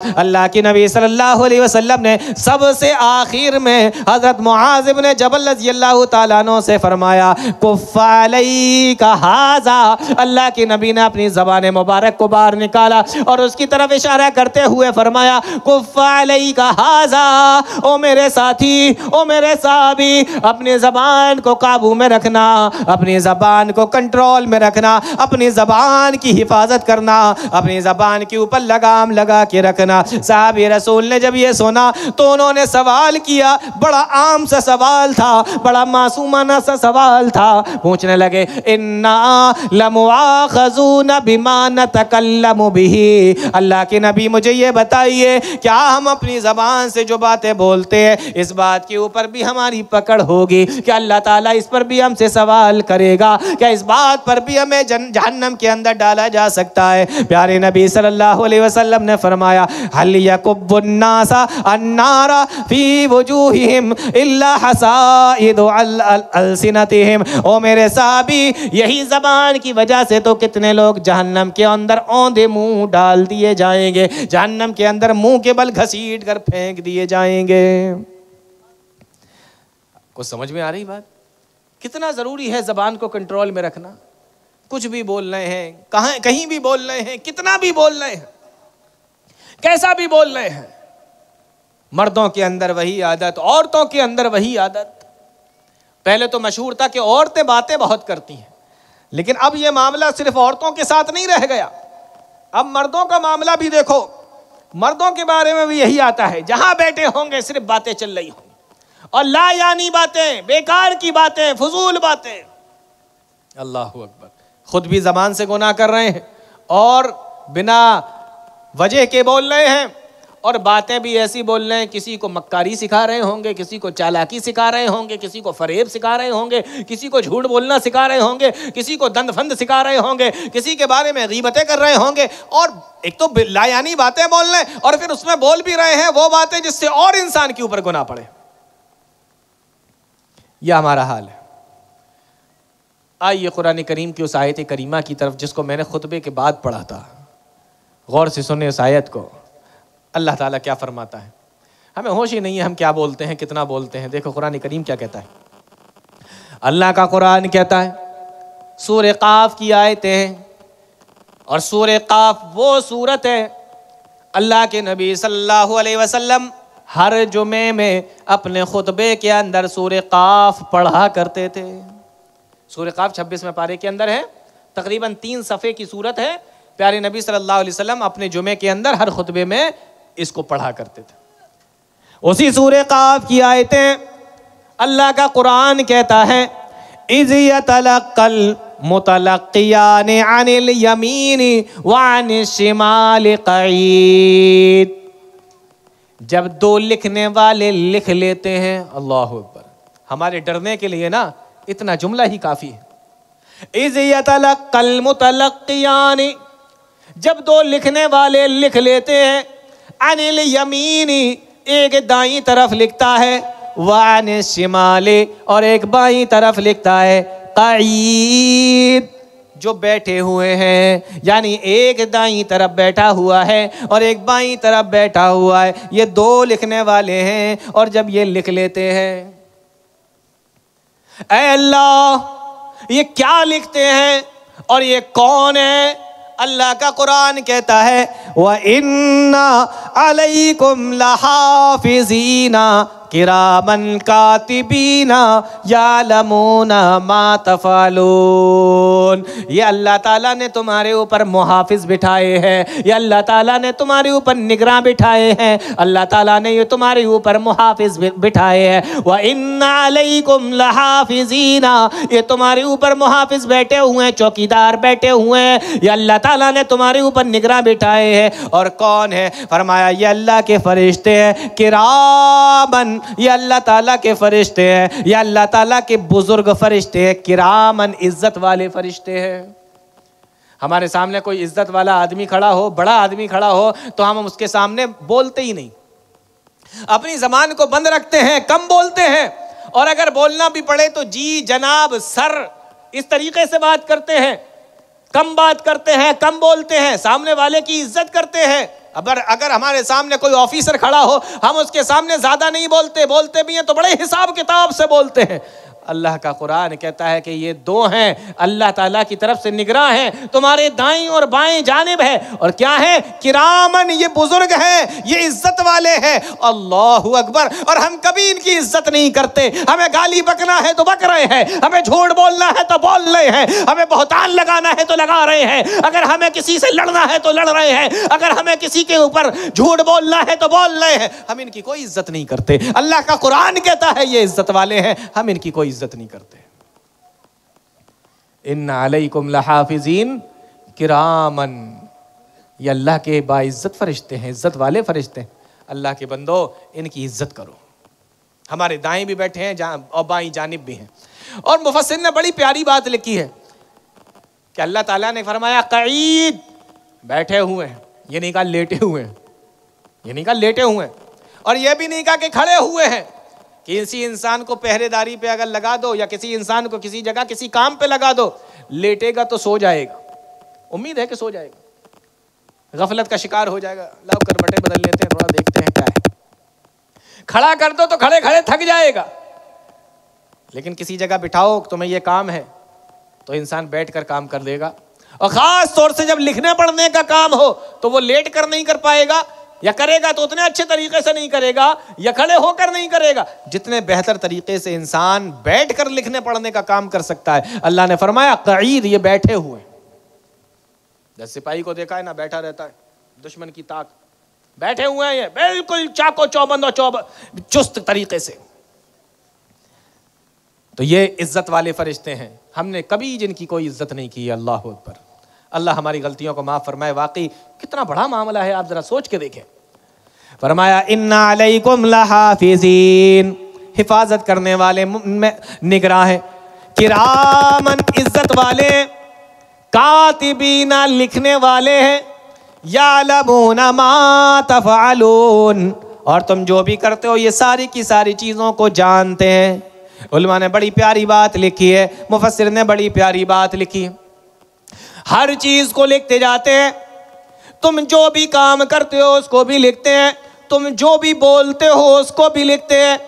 अल्लाह के नबी सल्लल्लाहु अलैहि वसल्लम ने सबसे आखिर में हज़रत मुआज़ इब्न जबल रज़ियल्लाहु ताला अन्हु से फरमाया कुफ़्फ़ अलैका हाज़ा। अल्लाह के नबी ने अपनी ज़बान मुबारक को बाहर निकाला और उसकी तरफ इशारा करते हुए फरमाया कुफ़्फ़ अलैका हाज़ा। ओ मेरे साथी, ओ मेरे साहबी, अपनी ज़बान को काबू में रखना, अपनी ज़बान को कंट्रोल में रखना, अपनी ज़बान की हिफाजत करना, अपनी ज़बान के ऊपर लगाम लगा के रखना। साहबी रसूल ने जब ये सुना तो उन्होंने सवाल किया, बड़ा आम सा सवाल था, बड़ा मासूमाना सा सवाल था। पूछने लगे इन्ना लमुआखज़ून बिमा नतकल्लमु बिही। अल्लाह के नबी मुझे ये बताइए, क्या हम अपनी ज़बान से जो बातें बोलते हैं इस बात के ऊपर भी हमारी पकड़ होगी? क्या अल्लाह ताला इस पर भी हमसे सवाल करेगा? क्या इस बात पर भी हमें जहन्नम के अंदर डाला जा सकता है? प्यारे नबी सल्लल्लाहु अलैहि वसल्लम ने फरमाया हल यकुब्बुन्नासा अन्नारा फी वजूहिहिम इल्ला हसाइदु अलसिनतिहिम। ओ मेरे साहबी, यही ज़बान की वजह से तो कितने लोग जहन्नम के अंदर औंधे मुंह डाल दिए जाएंगे, जहन्नम के अंदर मुंह के बल घसीट कर फेंक दिए जाएंगे। कुछ समझ में आ रही बात? कितना ज़रूरी है ज़बान को कंट्रोल में रखना। कुछ भी बोल रहे हैं, कहीं भी बोल रहे हैं, कितना भी बोल रहे हैं, कैसा भी बोल रहे हैं, मर्दों के अंदर वही आदत, औरतों के अंदर वही आदत। पहले तो मशहूर था कि औरतें बातें बहुत करती हैं, लेकिन अब यह मामला सिर्फ औरतों के साथ नहीं रह गया। अब मर्दों का मामला भी देखो, मर्दों के बारे में भी यही आता है, जहां बैठे होंगे सिर्फ बातें चल रही होंगी और लायानी बातें, बेकार की बातें, फजूल बातें। अल्लाहु अकबर। खुद भी जबान से गुनाह कर रहे हैं और बिना वजह के बोल रहे हैं, और बातें भी ऐसी बोल रहे हैं, किसी को मक्कारी सिखा रहे होंगे, किसी को चालाकी सिखा रहे होंगे, किसी को फरेब सिखा रहे होंगे, किसी को झूठ बोलना सिखा रहे होंगे, किसी को दंदफंद सिखा रहे होंगे, किसी के बारे में गीबतें कर रहे होंगे। और एक तो लायानी बातें बोल रहे हैं और फिर उसमें बोल भी रहे हैं वो बातें जिससे और इंसान के ऊपर गुनाह पड़े। यह हमारा हाल है। आइए कुरान करीम की उस आयत करीमा की तरफ जिसको मैंने खुतबे के बाद पढ़ा था, गौर से सुने उस आयत को। अल्लाह ताला क्या फरमाता है, हमें होश ही नहीं है हम क्या बोलते हैं, कितना बोलते हैं। देखो कुरान करीम क्या कहता है। अल्लाह का कुरान कहता है, सूरह काफ की आयतें हैं, और सूरह काफ वो सूरत है अल्लाह के नबी सल्लल्लाहु अलैहि वसल्लम हर जुमे में अपने खुतबे के अंदर सूरह काफ पढ़ा करते थे। सूरह काफ 26वें पारे के अंदर है, तकरीबन 3 सफ़े की सूरत है। प्यारे नबी सल्लल्लाहु अलैहि वसल्लम अपने जुमे के अंदर हर खुतबे में इसको पढ़ा करते थे। उसी सूरह काफ की आयतें अल्लाह का कुरान कहता है, इज़ यतलक़्क़ल मुतलक़्क़ियान अनिल यमीनी व अनिश शिमाल क़ईद। जब 2 लिखने वाले लिख लेते हैं, अल्लाहु अकबर, हमारे डरने के लिए ना इतना जुमला ही काफ़ी है। इज़ यतलक़्क़ल मुतलक़्क़ियान, जब 2 लिखने वाले लिख लेते हैं, अनिल यमीनी, एक दाईं तरफ लिखता है, वान शिमाले, और एक बाईं तरफ लिखता है, क़ईद, जो बैठे हुए हैं, यानी एक दाईं तरफ बैठा हुआ है और एक बाईं तरफ बैठा हुआ है। ये 2 लिखने वाले हैं, और जब ये लिख लेते हैं, ऐ अल्लाह ये क्या लिखते हैं और ये कौन है? अल्लाह का कुरान कहता है, व इन्ना अलैकुम लहाफिज़ीना किरामन कातिबीना यालमूना मा तफअलून। ये अल्लाह ताला ने तुम्हारे ऊपर मुहाफिज बिठाए हैं, ये अल्लाह ताला ने तुम्हारे ऊपर निगरान बिठाए हैं, अल्लाह ताला ने ये तुम्हारे ऊपर मुहाफिज बिठाए हैं। व इन्ना अलैकुम लहाफिज़ीना, ये तुम्हारे ऊपर मुहाफिज बैठे हुए हैं, चौकीदार बैठे हुए हैं, ये अल्लाह ताला ने तुम्हारे ऊपर निगरान बिठाए हैं। और कौन है? फरमाया ये अल्लाह के फरिश्ते हैं, किरामन, ये अल्लाह ताला के फरिश्ते हैं, ये अल्लाह ताला के बुजुर्ग फरिश्ते हैं, किरामन, इज्जत वाले फरिश्ते हैं। हमारे सामने कोई इज्जत वाला आदमी खड़ा हो, बड़ा आदमी खड़ा हो, तो हम उसके सामने बोलते ही नहीं, अपनी जबान को बंद रखते हैं, कम बोलते हैं, और अगर बोलना भी पड़े तो जी जनाब सर, इस तरीके से बात करते हैं, कम बात करते हैं, कम बोलते हैं, सामने वाले की इज्जत करते हैं। अगर हमारे सामने कोई ऑफिसर खड़ा हो, हम उसके सामने ज्यादा नहीं बोलते, बोलते भी हैं तो बड़े हिसाब किताब से बोलते हैं। अल्लाह का कुरान कहता है कि ये दो हैं, अल्लाह ताला की तरफ से निगरां हैं, तुम्हारे दाईं और बाएं जानिब है। और क्या है? किरामन, ये बुजुर्ग हैं, ये इज्जत वाले हैं। अल्लाहु अकबर। और हम कभी इनकी इज्जत नहीं करते। हमें गाली बकना है तो बक रहे हैं, हमें झूठ बोलना है तो बोल रहे हैं, हमें बहतान लगाना है तो लगा रहे हैं, अगर हमें किसी से लड़ना है तो लड़ रहे हैं, अगर हमें किसी के ऊपर झूठ बोलना है तो बोल रहे हैं। हम इनकी कोई इज्जत नहीं करते। अल्लाह का कुरान कहता है ये इज्जत वाले हैं, हम इनकी कोई इज्जत नहीं करते। इन्ना अलैकुम लहाफिजीन किरामन, ये अल्लाह के बाइज्जत फरिश्ते हैं, इज्जत वाले फरिश्ते हैं। अल्लाह के बंदो, इनकी इज्जत करो। हमारे दाएं भी बैठे हैं और बाईं जानिब भी हैं। और मुफस्सिर ने बड़ी प्यारी बात लिखी है कि अल्लाह ताला ने फरमाया क़ईद, बैठे हुए हैं, ये नहीं कहा लेटे हुए हैं, ये नहीं कहा लेटे हुए हैं, और ये भी नहीं कहा कि खड़े हुए हैं। किसी इंसान को पहरेदारी पे अगर लगा दो या किसी इंसान को किसी जगह किसी काम पे लगा दो, लेटेगा तो सो जाएगा, उम्मीद है कि सो जाएगा, गफलत का शिकार हो जाएगा। लाओ करवटें बदल लेते हैं, थोड़ा देखते हैं क्या है। खड़ा कर दो तो खड़े खड़े थक जाएगा, लेकिन किसी जगह बिठाओ तुम्हें ये काम है तो इंसान बैठ कर काम कर देगा। और खास तौर से जब लिखने पढ़ने का काम हो तो वो लेट कर नहीं कर पाएगा, या करेगा तो उतने अच्छे तरीके से नहीं करेगा, या खड़े होकर नहीं करेगा। जितने बेहतर तरीके से इंसान बैठकर लिखने पढ़ने का काम कर सकता है, अल्लाह ने फरमाया क़ईद, ये बैठे हुए। जैसे सिपाही को देखा है ना, बैठा रहता है, दुश्मन की ताक, बैठे हुए हैं ये बिल्कुल चाको चौबंद और चुस्त तरीके से। तो ये इज्जत वाले फरिश्ते हैं, हमने कभी जिनकी कोई इज्जत नहीं की। अल्लाह अकबर। अल्लाह हमारी गलतियों को माफ फरमाए। वाकई कितना बड़ा मामला है, आप जरा सोच के देखें। फरमाया इन्ना अलैकुम लहाफिजीन, हिफाजत करने वाले निगरां है, किरामन, इज्जत वाले, कातिबीना, लिखने वाले हैं, यालमूना मा तफअलून, और तुम जो भी करते हो ये सारी की सारी चीजों को जानते हैं। उलमा ने बड़ी प्यारी बात लिखी है, मुफस्सिर ने बड़ी प्यारी बात लिखी है। हर चीज को लिखते जाते हैं, तुम जो भी काम करते हो उसको भी लिखते हैं, तुम जो भी बोलते हो उसको भी लिखते हैं,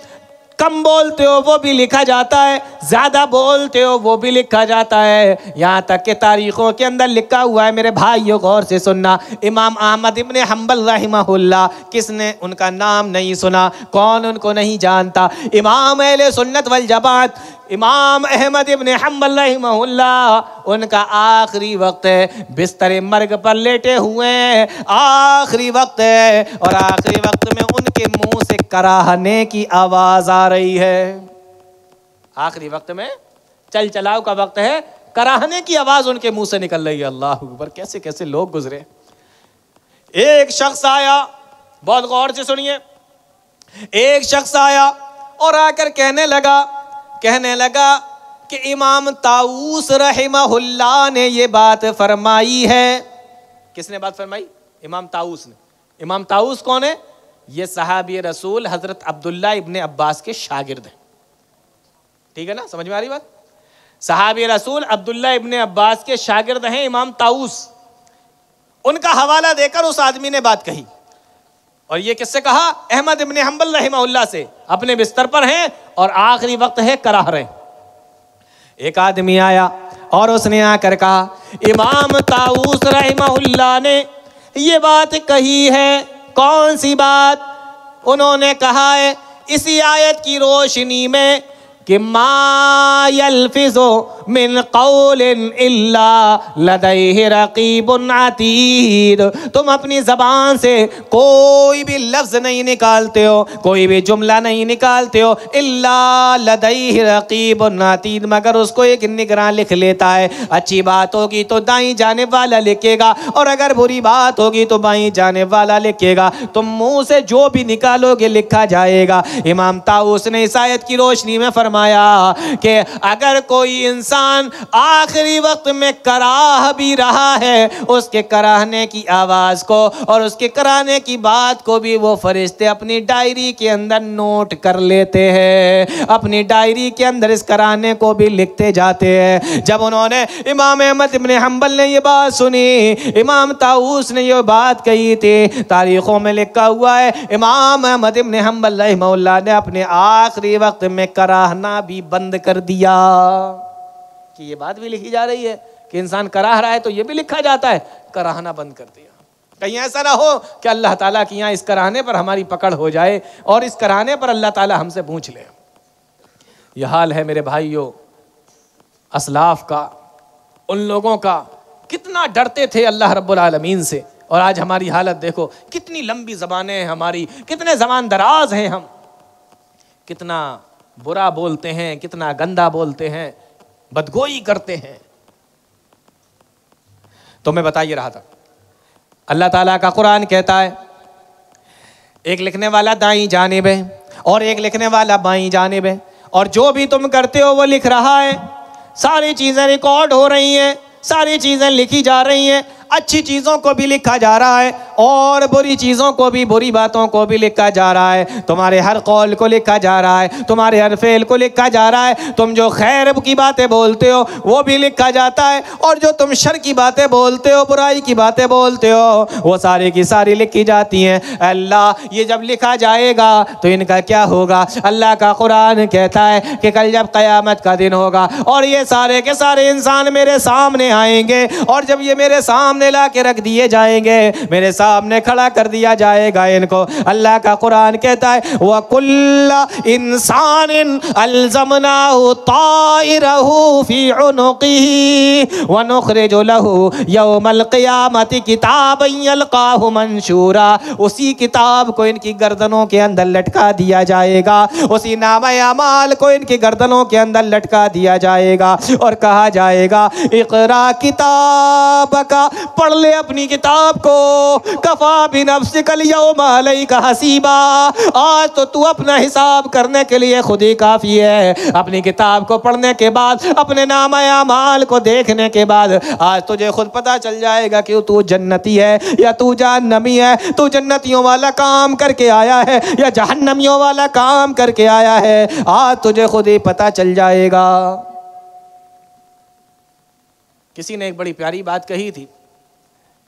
कम बोलते हो वो भी लिखा जाता है, ज्यादा बोलते हो वो भी लिखा जाता है, यहाँ तक कि तारीखों के अंदर लिखा हुआ है। मेरे भाइयों गौर से सुनना, इमाम अहमद इब्ने हम्बल रहमहुल्लाह, किसने उनका नाम नहीं सुना, कौन उनको नहीं जानता? इमाम अहले सुन्नत वल जमात इमाम अहमद इब्ने हम्बल रहमहुल्लाह, उनका आखिरी वक्त है, बिस्तर मर्ग पर लेटे हुए हैं, आखिरी वक्त है, और आखिरी वक्त में उनके मुंह से कराहने की आवाज आ रही है। आखिरी वक्त में चल चलाव का वक्त है, कराहने की आवाज उनके मुंह से निकल रही है। अल्लाह अकबर। कैसे कैसे लोग गुजरे। एक शख्स आया, बहुत गौर से सुनिए, एक शख्स आया और आकर कहने लगा कि इमाम ताऊस रहमहुल्लाह ने ये बात फरमाई है। किसने बात फरमाई? इमाम ताऊस ने। इमाम ताऊस कौन है? ये सहाबी रसूल हजरत अब्दुल्ला इब्ने अब्बास के शागिर्द हैं। ठीक है ना, समझ में आ रही बात? सहाबी रसूल अब्दुल्ला इब्ने अब्बास के शागिर्द हैं इमाम ताऊस। उनका हवाला देकर उस आदमी ने बात कही, और ये किससे कहा? अहमद इब्ने हम्बल रहमहुल्लाह से। अपने बिस्तर पर हैं और आखिरी वक्त है, कराह रहे। एक आदमी आया और उसने आकर कहा, इमाम ताऊस रहमहुल्लाह ने ये बात कही है। कौन सी बात? उन्होंने कहा है इसी आयत की रोशनी में कि मा यल्फिज़ु मिन क़ौलिन इल्ला लदैहि रक़ीबुन अतीद। तुम अपनी ज़बान से कोई भी लफ्ज़ नहीं निकालते हो, कोई भी जुमला नहीं निकालते हो, इल्ला लदैहि रक़ीबुन अतीद, मगर उसको एक निगरान लिख लेता है। अच्छी बात होगी तो दाईं जानिब वाला लिखेगा, और अगर बुरी बात होगी तो बाईं जानिब वाला लिखेगा। तुम मुँह से जो भी निकालोगे लिखा जाएगा। इमाम ताऊस ने इस आयत की रोशनी में फरमाया कि अगर कोई इंसान इंसान आखिरी वक्त में कराह भी रहा है, उसके कराहने की आवाज़ को और उसके कराहने की बात को भी वो फरिश्ते अपनी डायरी के अंदर नोट कर लेते हैं, अपनी डायरी के अंदर इस कराहने को भी लिखते जाते हैं। जब उन्होंने इमाम अहमद इब्न हंबल ने ये बात सुनी, इमाम ताऊस ने ये बात कही थी, तारीखों में लिखा हुआ है इमाम अहमद इब्न हंबल रहमहुल्लाह ने अपने आखिरी वक्त में कराहना भी बंद कर दिया। कि ये बात भी लिखी जा रही है कि इंसान कराह रहा है तो ये भी लिखा जाता है, कराहना बंद कर दिया। कहीं ऐसा ना हो कि अल्लाह ताला की यहाँ इस कराहने पर हमारी पकड़ हो जाए और इस कराहने पर अल्लाह ताला हमसे पूछ ले। यह हाल है मेरे भाइयों असलाफ का, उन लोगों का कितना डरते थे अल्लाह रब्बुल आलमीन से, और आज हमारी हालत देखो, कितनी लंबी ज़बानें हैं हमारी, कितने ज़बान दराज हैं हम, कितना बुरा बोलते हैं, कितना गंदा बोलते हैं, बदगोई करते हैं। तो मैं बता ये रहा था, अल्लाह ताला का कुरान कहता है एक लिखने वाला दाईं जानिब है और एक लिखने वाला बाईं जानिब है, और जो भी तुम करते हो वो लिख रहा है। सारी चीज़ें रिकॉर्ड हो रही हैं, सारी चीज़ें लिखी जा रही हैं, अच्छी चीज़ों को भी लिखा जा रहा है और बुरी चीज़ों को भी, बुरी बातों को भी लिखा जा रहा है। तुम्हारे हर कौल को लिखा जा रहा है, तुम्हारे हर फेल को लिखा जा रहा है। तुम जो खैर की बातें बोलते हो वो भी लिखा जाता है, और जो तुम शर की बातें बोलते हो, बुराई की बातें बोलते हो, वो सारी की सारी लिखी जाती हैं। अल्लाह ये जब लिखा जाएगा तो इनका क्या होगा? अल्लाह का कुरान कहता है कि कल जब क़यामत का दिन होगा और ये सारे के सारे इंसान मेरे सामने आएंगे, और जब ये मेरे सामने ला के रख दिए जाएंगे, मेरे सामने खड़ा कर दिया जाएगा इनको, अल्लाह का कुरान कहता है व कुल्ला इंसानिन अल्ज़मनाहु ताइरहु फी उनुक़िही व नुख़रिजु लहु यौमल क़ियामति किताबन यल्क़ाहु मंशूरा। उसी किताब को इनकी गर्दनों के अंदर लटका दिया जाएगा, उसी नामे अमाल को इनकी गर्दनों के अंदर लटका दिया जाएगा और कहा जाएगा इक़रा किताबका, पढ़ ले अपनी किताब को, कफा बिनफ्सिकल यौमा अलैका हसीबा, आज तो तू अपना हिसाब करने के लिए खुद ही काफ़ी है। अपनी किताब को पढ़ने के बाद, अपने नामा अमाल को देखने के बाद आज तुझे खुद पता चल जाएगा कि तू जन्नती है या तू जहन्नमी है, तू जन्नतियों वाला काम करके आया है या जहन्नमियों वाला काम करके आया है, आज तुझे खुद ही पता चल जाएगा। किसी ने एक बड़ी प्यारी बात कही थी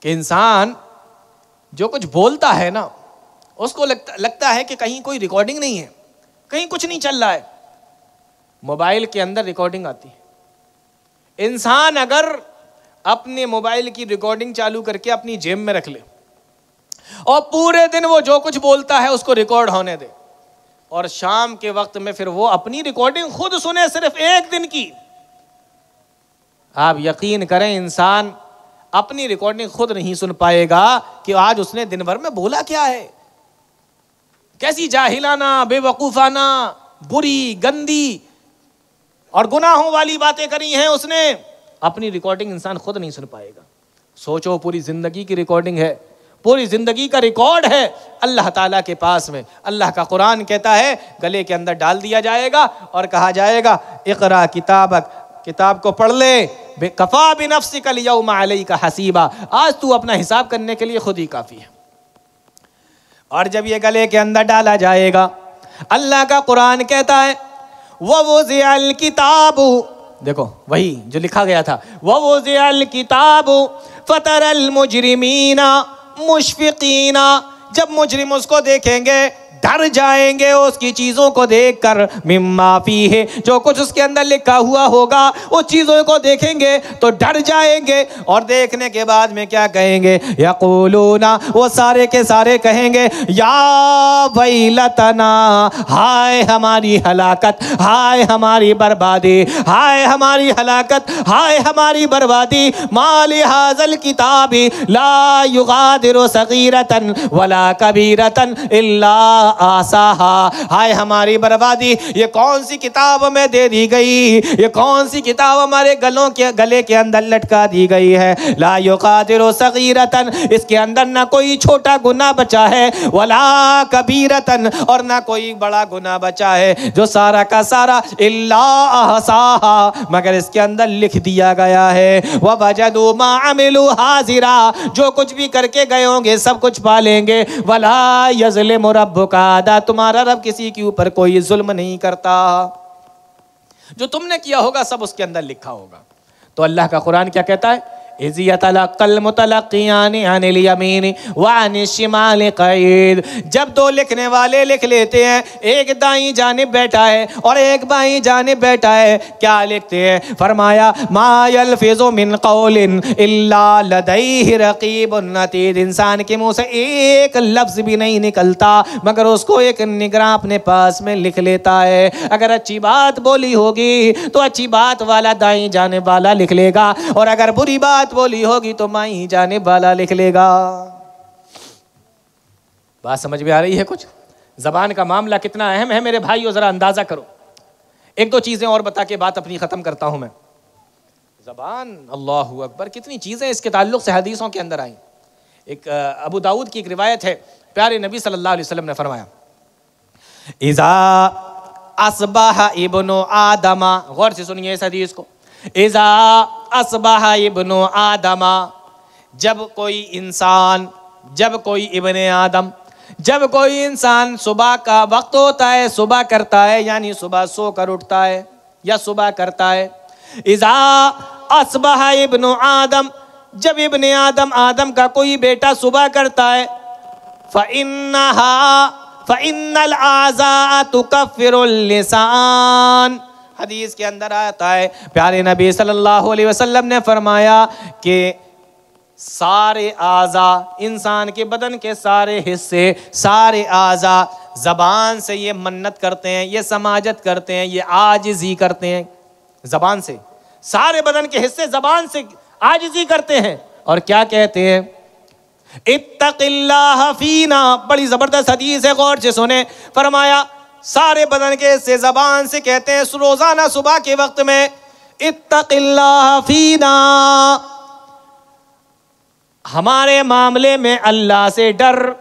कि इंसान जो कुछ बोलता है ना, उसको लगता है कि कहीं कोई रिकॉर्डिंग नहीं है, कहीं कुछ नहीं चल रहा है। मोबाइल के अंदर रिकॉर्डिंग आती है। इंसान अगर अपने मोबाइल की रिकॉर्डिंग चालू करके अपनी जेब में रख ले और पूरे दिन वो जो कुछ बोलता है उसको रिकॉर्ड होने दे, और शाम के वक्त में फिर वो अपनी रिकॉर्डिंग खुद सुने, सिर्फ एक दिन की, आप यकीन करें इंसान अपनी रिकॉर्डिंग खुद नहीं सुन पाएगा कि आज उसने दिन भर में बोला क्या है, कैसी जाहिलाना, बेवकूफाना, बुरी, गंदी और गुनाहों वाली बातें करी हैं उसने। अपनी रिकॉर्डिंग इंसान खुद नहीं सुन पाएगा। सोचो, पूरी जिंदगी की रिकॉर्डिंग है, पूरी जिंदगी का रिकॉर्ड है अल्लाह ताला के पास में। अल्लाह का कुरान कहता है गले के अंदर डाल दिया जाएगा और कहा जाएगा इक़रा किताबक, किताब को पढ़ ले, कफ़ा बिनफ्सिकल यौमा अलैका हसीबा, आज तू अपना हिसाब करने के लिए खुद ही काफ़ी है। और जब ये गले के अंदर डाला जाएगा, अल्लाह का कुरान कहता है ववुज़िअल किताबु, देखो वही जो लिखा गया था, ववुज़िअल किताबु फतरल मुजरिमीना मुशफ़िक़ीना, जब मुजरिम उसको देखेंगे डर जाएंगे उसकी चीज़ों को देखकर, मिम्मा फीहे, जो कुछ उसके अंदर लिखा हुआ होगा उस चीज़ों को देखेंगे तो डर जाएंगे, और देखने के बाद में क्या कहेंगे, यक़ूलूना, वो सारे के सारे कहेंगे या वैलतना, हाय हमारी हलाकत, हाय हमारी बर्बादी, हाय हमारी हलाकत, हाय हमारी बर्बादी, माली हाज़ल किताबी ला युगादिरु सगीरतन वला कबीरतन इल्ला आसाहा, हाय हमारी बर्बादी, ये कौन सी किताब में दे दी गई, ये कौन सी किताब हमारे गले के अंदर लटका दी गई है। ला युकादिरु सगीरतन, इसके अंदर ना कोई छोटा गुनाह बचा है, वला कबीरतन, और ना कोई बड़ा गुनाह बचा है, जो सारा का सारा इल्ला अहसाहा, मगर इसके अंदर लिख दिया गया है। व वजदू मा अमिलू हाजिरा, जो कुछ भी करके गए होंगे सब कुछ पा लेंगे। वला यज़लिमु रब्बुका अहदा, तुम्हारा रब किसी के ऊपर कोई जुल्म नहीं करता, जो तुमने किया होगा सब उसके अंदर लिखा होगा। तो अल्लाह का कुरान क्या कहता है, इज़ यतलक़्क़ल मुतलक़्क़ियानि अनिल यमीन व अनिश शिमाल क़ईद, जब दो लिखने वाले लिख लेते हैं, एक दाईं जानिब बैठा है और एक बाईं जानिब बैठा है, क्या लिखते हैं, फरमाया मा यल्फ़िज़ु मिन क़ौलिन इल्ला लदैहि रक़ीबुन अतीद, इंसान के मुंह से एक लफ्ज़ भी नहीं निकलता मगर उसको एक निगरान अपने पास में लिख लेता है। अगर अच्छी बात बोली होगी तो अच्छी बात वाला दाईं जानिब वाला लिख लेगा, और अगर बुरी बात बोली होगी तो माई जानिब वाला लिख लेगा। बात समझ में आ रही है? कुछ जबान का मामला कितना अहम है मेरे भाइयों, जरा अंदाजा करो। एक दो चीजें और बता के बात अपनी खत्म करता हूं मैं। जबान, अल्लाहु अकबर, कितनी चीजें इसके ताल्लुक से हदीसों के अंदर आई। एक अबू दाऊद की एक रिवायत है, प्यारे नबी सल्लल्लाहु अलैहि वसल्लम ने फरमाया, इज़ा अस्बह इब्नु आदमा, गौर से सुनिए इस हदीस को, इज़ा अस्बह इब्नु आदमा, जब कोई इंसान, जब कोई इब्ने आदम, जब कोई इंसान सुबह का वक्त होता है, सुबह करता है, यानी सुबह सो कर उठता है या सुबह करता है। इज़ा अस्बह इब्नु आदम, जब इब्ने आदम, आदम का कोई बेटा सुबह करता है, फ़इन्नल आज़ा तुकफ़िरुल लिसान, हदीस के अंदर आता है, प्यारे नबी सल्लल्लाहु अलैहि वसल्लम ने फरमाया कि सारे आज़ा, इंसान के बदन के सारे हिस्से, सारे आज़ा ज़बान से ये मन्नत करते हैं, ये समाजत करते हैं, ये आजिज़ी करते हैं। ज़बान से सारे बदन के हिस्से ज़बान से आजिज़ी करते हैं और क्या कहते हैं, इत्तक़िल्लाह फ़ीना, बड़ी ज़बरदस्त हदीस है, गौर से सुने। फरमाया सारे बदन के हिस्से ज़बान से कहते हैं रोज़ाना सुबह के वक्त में, इत्तक़िल्लाह फ़ीना, हमारे मामले में अल्लाह से डर,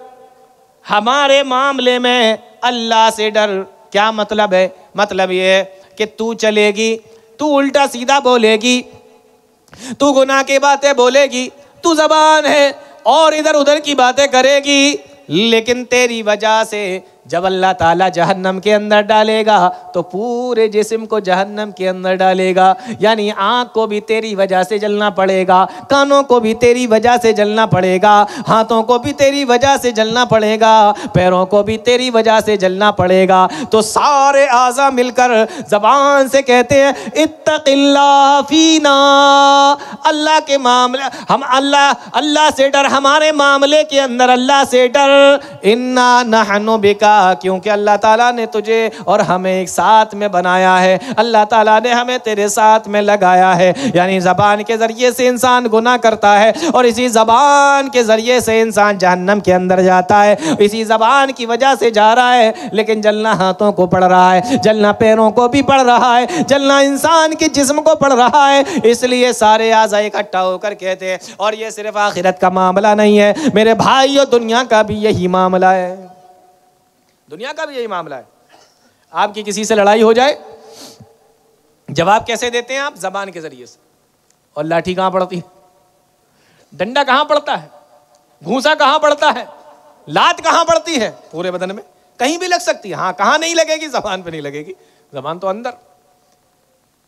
हमारे मामले में अल्लाह से डर। क्या मतलब है? मतलब ये है कि तू चलेगी, तू उल्टा सीधा बोलेगी, तू गुनाह की बातें बोलेगी, तू ज़बान है और इधर उधर की बातें करेगी, लेकिन तेरी वजह से जब अल्लाह ताला जहन्नम के अंदर डालेगा तो पूरे जिस्म को जहन्नम के अंदर डालेगा। यानी आँख को भी तेरी वजह से जलना पड़ेगा, कानों को भी तेरी वजह से जलना पड़ेगा, हाथों को भी तेरी वजह से जलना पड़ेगा, पैरों को भी तेरी वजह से जलना पड़ेगा। तो सारे आज़ा मिलकर ज़बान से कहते हैं इत्तक़िल्लाह फ़ीना, अल्लाह के मामले, हम अल्लाह से डर, हमारे मामले के अंदर अल्लाह से डर। इन्ना नहनु बिका, क्योंकि अल्लाह ताला ने तुझे और हमें एक साथ में बनाया है, अल्लाह ताला ने हमें तेरे साथ में लगाया है। यानी ज़बान के ज़रिए से इंसान गुनाह करता है और इसी ज़बान के ज़रिए से इंसान जहन्नम के अंदर जाता है। इसी ज़बान की वजह से जा रहा है, लेकिन जलना हाथों को पड़ रहा है, जलना पैरों को भी पड़ रहा है, जलना इंसान के जिस्म को पड़ रहा है। इसलिए सारे आज़ा इकट्ठा होकर कहते हैं, और ये सिर्फ आखिरत का मामला नहीं है मेरे भाइयों, दुनिया का भी यही मामला है, दुनिया का भी यही मामला है। आपकी किसी से लड़ाई हो जाए, जवाब कैसे देते हैं आप? ज़बान के जरिए से। और लाठी कहाँ पड़ती है, डंडा कहाँ पड़ता है, घूंसा कहाँ पड़ता है, लात कहाँ पड़ती है? पूरे बदन में, कहीं भी लग सकती है। हाँ, कहाँ नहीं लगेगी? ज़बान पे नहीं लगेगी, ज़बान तो अंदर।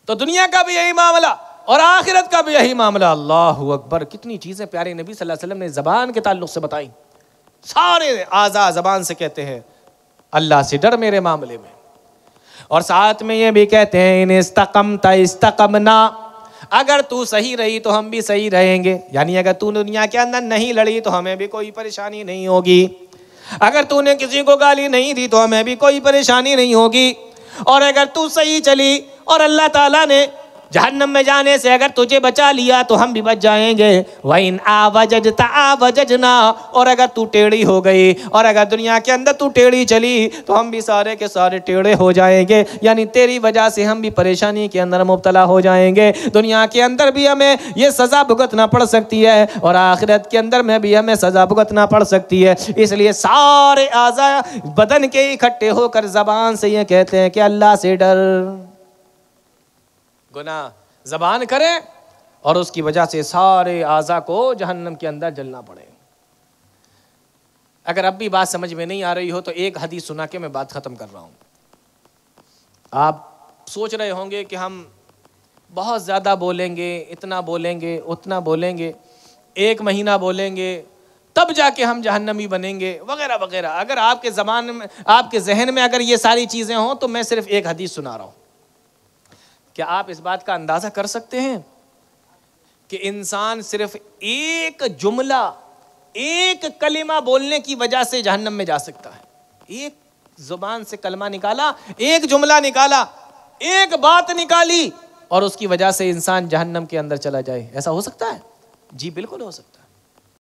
तो दुनिया का भी यही मामला और आखिरत का भी यही मामला। अल्लाहु अकबर, कितनी चीज़ें प्यारे नबी सल्लल्लाहु अलैहि वसल्लम ने ज़बान के ताल्लुक से बताई। सारे आज़ा ज़बान से कहते हैं अल्लाह से डर मेरे मामले में, और साथ में ये भी कहते हैं इन इस्तक़मता इस्तक़मना, अगर तू सही रही तो हम भी सही रहेंगे। यानी अगर तू दुनिया के अंदर नहीं लड़ी तो हमें भी कोई परेशानी नहीं होगी, अगर तूने किसी को गाली नहीं दी तो हमें भी कोई परेशानी नहीं होगी, और अगर तू सही चली और अल्लाह ताला ने जहन्नम में जाने से अगर तुझे बचा लिया तो हम भी बच जाएंगे। वइन आवजजता आवजजना, और अगर तू टेढ़ी हो गई और अगर दुनिया के अंदर तू टेढ़ी चली तो हम भी सारे के सारे टेढ़े हो जाएंगे, यानी तेरी वजह से हम भी परेशानी के अंदर मुब्तला हो जाएंगे। दुनिया के अंदर भी हमें ये सज़ा भुगतना पड़ सकती है और आखिरत के अंदर में भी हमें सज़ा भुगतना पड़ सकती है। इसलिए सारे आज़ा बदन के इकट्ठे होकर ज़बान से ये कहते हैं कि अल्लाह से डर। गुनाह ज़बान करे और उसकी वजह से सारे आज़ा को जहन्नम के अंदर जलना पड़े। अगर अब भी बात समझ में नहीं आ रही हो तो एक हदीस सुना के मैं बात ख़त्म कर रहा हूँ। आप सोच रहे होंगे कि हम बहुत ज़्यादा बोलेंगे, इतना बोलेंगे, उतना बोलेंगे, 1 महीना बोलेंगे तब जाके हम जहन्नमी बनेंगे वगैरह वगैरह। अगर आपके ज़बान में, आपके जहन में अगर ये सारी चीज़ें हों तो मैं सिर्फ एक हदीस सुना रहा हूँ। क्या आप इस बात का अंदाज़ा कर सकते हैं कि इंसान सिर्फ एक जुमला, एक कलिमा बोलने की वजह से जहन्नम में जा सकता है? एक जुबान से कलमा निकाला, एक जुमला निकाला, एक बात निकाली और उसकी वजह से इंसान जहन्नम के अंदर चला जाए, ऐसा हो सकता है? जी बिल्कुल हो सकता है।